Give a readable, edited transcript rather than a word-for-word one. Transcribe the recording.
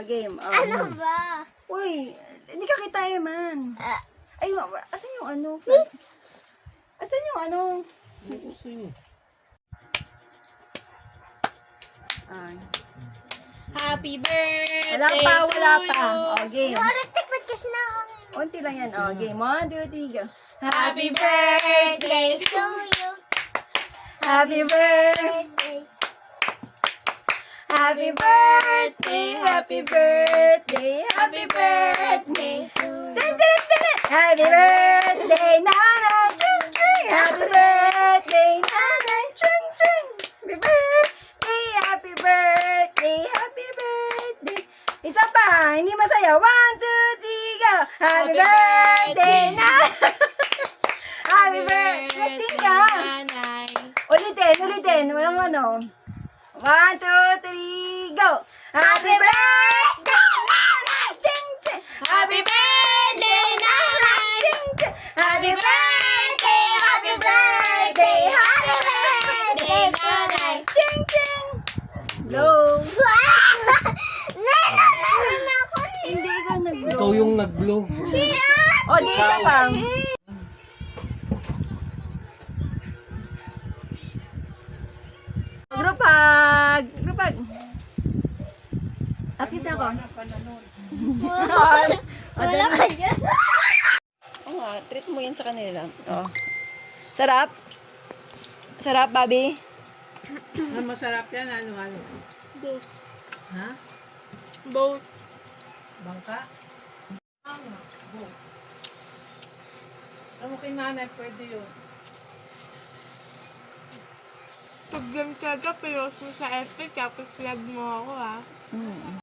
game. Ano ba? Uy, hindi ka kita man. Ay, asan yung ano? Asan yung ano? Ay. Happy birthday Wala to pa. you. Game. Electric ba't kasi nakakangin? Unti lang yan. Game. 1, 2, 3, go. Happy birthday. To you. Happy birthday. Happy birthday. Happy birthday. Happy birthday. Dun, dun, dun. Happy birthday, Nanay Chung Chung. Happy birthday, Nanay Chung Chung. Happy birthday, happy birthday, happy birthday. Isa pa, hindi masaya. 1, 2, 3, go. Happy birthday, Nanay. Happy birthday. Sing ka. Nanay. Ulitin. Walang ano. 1, 2, 3, go. Happy birthday, Nanay Chung Chung. Happy birthday, Nanay. Chung Chung. Happy birthday, happy birthday, happy birthday, Nanay Chung Chung. Blow. Hindi ka nag-blow. Ikaw yung nag-blow. O, di isa pang. Grupag. Akis ako. Wala ka dyan. Oo nga, treat mo yan sa kanila. Oh. Sarap? Sarap, Bobby? Masarap yan, ano. Both. Ha? Both. Bangka? Ano? Alam mo kay nanay, pwede yun. Pag-game ka, pinost mo sa FB, tapos flag mo ako, ha?